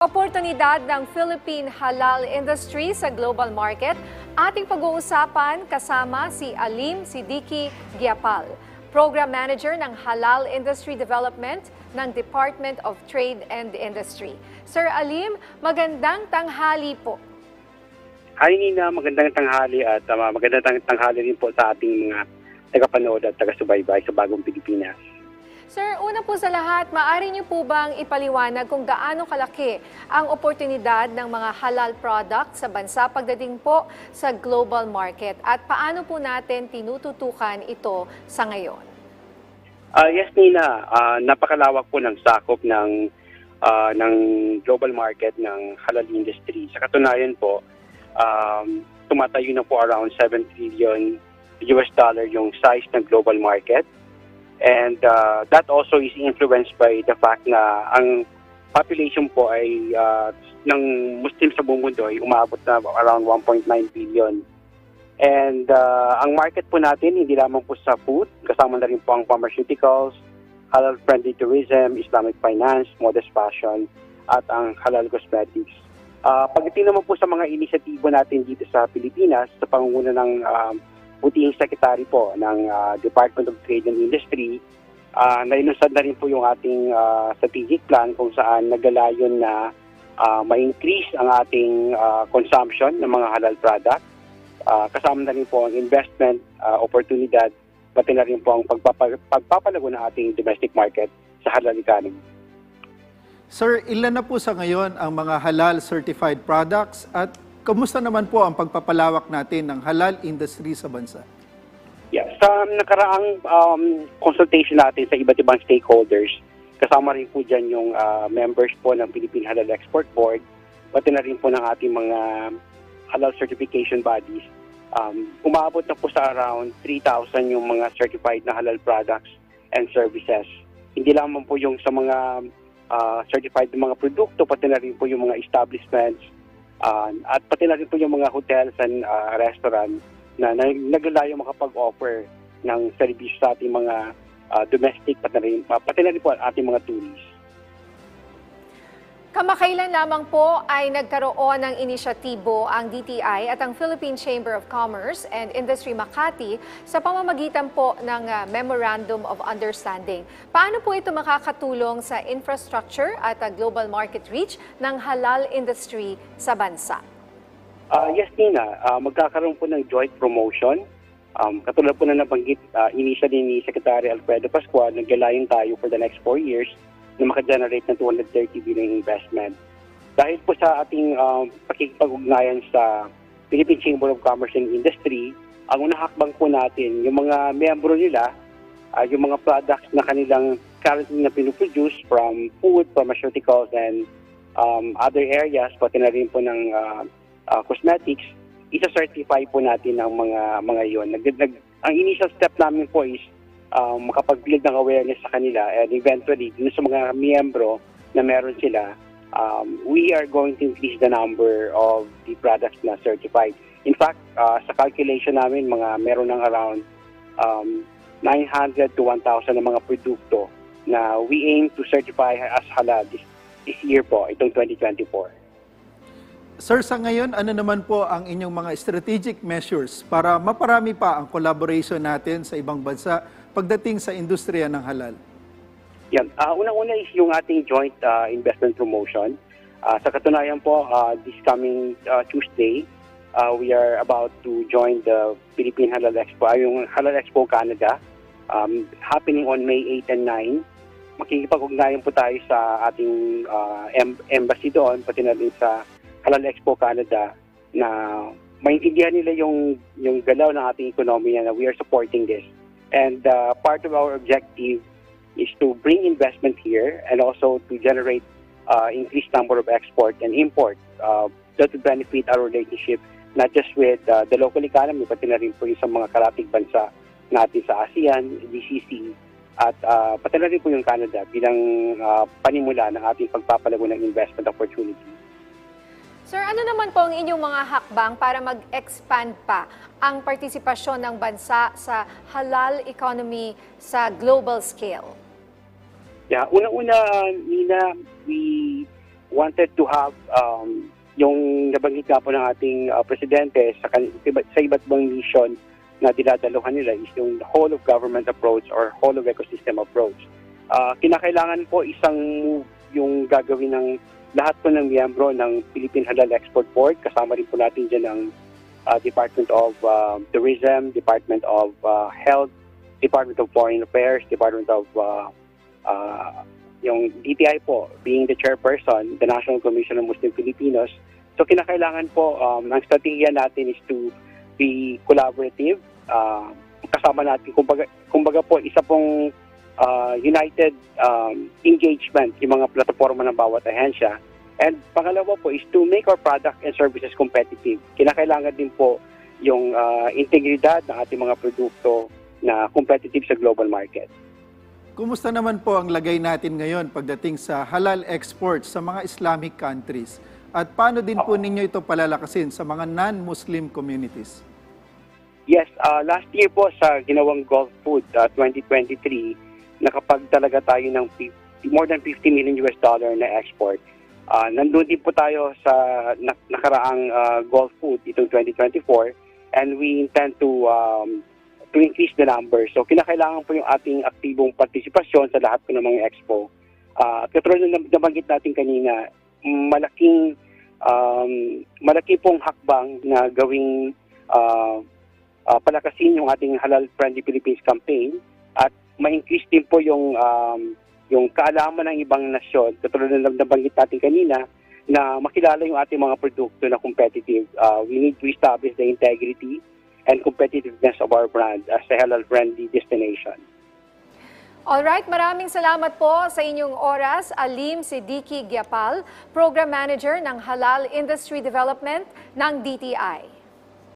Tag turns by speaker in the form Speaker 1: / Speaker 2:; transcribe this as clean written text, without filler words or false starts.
Speaker 1: Oportunidad ng Philippine halal industry sa global market, ating pag-uusapan kasama si Alim Siddiqui Giapal, Program Manager ng Halal Industry Development ng Department of Trade and Industry. Sir Alim, magandang tanghali po.
Speaker 2: Hi Nina, magandang tanghali at magandang tanghali rin po sa ating mga tagapanood at taga-subaybay sa Bagong Pilipinas.
Speaker 1: Sir, una po sa lahat, maaari niyo po bang ipaliwanag kung gaano kalaki ang oportunidad ng mga halal products sa bansa pagdating po sa global market at paano po natin tinututukan ito sa ngayon?
Speaker 2: Yes Nina, napakalawak po ng sakop ng global market ng halal industry. Sa katunayan po, tumatayo na po around $7 trillion yung size ng global market. And that also is influenced by the fact na ang population po ay ng Muslim sa buong mundo ay umaabot na around 1.9 billion. And ang market po natin hindi lamang po sa food, kasama na rin po ang pharmaceuticals, halal-friendly tourism, Islamic finance, modest fashion, at ang halal cosmetics. Pagdating naman po sa mga inisyatibo natin dito sa Pilipinas, sa pangunguna ng Butihing Secretary po ng Department of Trade and Industry, nailusad na rin po yung ating strategic plan kung saan naglalayon na ma-increase ang ating consumption ng mga halal products. Kasama na rin po ang investment oportunidad, pati na rin po ang pagpapalago ng ating domestic market sa halal economy.
Speaker 3: Sir, ilan na po sa ngayon ang mga halal certified products at kamusta naman po ang pagpapalawak natin ng halal industry sa bansa?
Speaker 2: Yeah, sa nakaraang consultation natin sa iba't ibang stakeholders, kasama rin po dyan yung members po ng Philippine Halal Export Board, pati na rin po ng ating mga halal certification bodies. Umaabot na po sa around 3,000 yung mga certified na halal products and services. Hindi lamang po yung sa mga certified na mga produkto, pati na rin po yung mga establishments, at pati na rin po yung mga hotels and restaurant na naglalayong makapag-offer ng service sa ating mga domestic, pati na rin po ating mga tourists.
Speaker 1: Kamakailan lamang po ay nagkaroon ng inisyatibo ang DTI at ang Philippine Chamber of Commerce and Industry Makati sa pamamagitan po ng Memorandum of Understanding. Paano po ito makakatulong sa infrastructure at global market reach ng halal industry sa bansa?
Speaker 2: Yes, Nina. Magkakaroon po ng joint promotion. Katulad po na nabanggit initially ni Secretary Alfredo Pascual, naggalayan tayo for the next 4 years na makagenerate ng 230 billion investment. Dahil po sa ating pakikipag-ugnayan sa Philippine Chamber of Commerce and Industry, ang unang hakbang po natin, yung mga miyembro nila, yung mga products na kanilang currently na pinuproduce from food, pharmaceuticals, and other areas, pati na rin po ng cosmetics, isa-certify po natin ang mga yun. Ang initial step namin po is makapag-build ng awareness sa kanila, and eventually, dun sa mga miyembro na meron sila, we are going to increase the number of the products na certified. In fact, sa calculation namin, meron ng around 900 to 1,000 na mga produkto na we aim to certify as halal this year po, itong 2024.
Speaker 3: Sir, sa ngayon, ano naman po ang inyong mga strategic measures para maparami pa ang collaboration natin sa ibang bansa pagdating sa industriya ng halal?
Speaker 2: Yan. Unang-una is yung ating joint investment promotion. Sa katunayan po, this coming Tuesday, we are about to join the Philippine Halal Expo, yung Halal Expo Canada, happening on May 8 and 9. Makikipag-ugnayan po tayo sa ating embassy doon, pati na din sa Halal Expo Canada, na maintindihan nila yung galaw ng ating ekonomiya na we are supporting this. And part of our objective is to bring investment here and also to generate increased number of export and import that will benefit our relationship not just with the local economy, pati na rin po yung sa mga karatig bansa natin sa ASEAN, GCC, at pati na rin po yung Canada bilang panimula ng ating pagpapalago ng investment opportunity.
Speaker 1: Sir, ano naman po ang inyong mga hakbang para mag-expand pa ang partisipasyon ng bansa sa halal economy sa global scale?
Speaker 2: Yeah, una-una, Nina, we wanted to have yung nabanggit nga po ng ating presidente sa iba't ibang mission na dinadaluhan nila is yung whole of government approach or whole of ecosystem approach. Kinakailangan po isang move yung gagawin ng lahat po ng miyembro ng Philippine Halal Export Board. Kasama rin po natin dyan ang Department of Tourism, Department of Health, Department of Foreign Affairs, Department of yung DTI po, being the chairperson, the National Commission of Muslim Filipinos. So kinakailangan po, ang strategiya natin is to be collaborative. Kasama natin, kumbaga po, isa pong united engagement yung mga plataforma ng bawat ahensya. And pangalawa po is to make our product and services competitive. Kinakailangan din po yung integridad ng ating mga produkto na competitive sa global market.
Speaker 3: Kumusta naman po ang lagay natin ngayon pagdating sa halal exports sa mga Islamic countries? At paano din po ninyo ito palalakasin sa mga non-Muslim communities?
Speaker 2: Yes, last year po sa ginawang Gulf Food 2023, nakapagtalaga tayo ng more than $50 million na export. Nandun din po tayo sa nakaraang Gulf Food itong 2024, and we intend to increase the number. So kinakailangan po yung ating aktibong partisipasyon sa lahat po ng mga expo. Katulad na nabanggit natin kanina, malaki pong hakbang na gawing palakasin yung ating Halal Friendly Philippines campaign at ma-increase din po yung kaalaman ng ibang nasyon, katulad na nabanggit natin kanina, na makilala yung ating mga produkto na competitive. We need to establish the integrity and competitiveness of our brand as a halal-friendly destination.
Speaker 1: Alright, maraming salamat po sa inyong oras, Alim Siddiqui Gyapal, Program Manager ng Halal Industry Development ng DTI.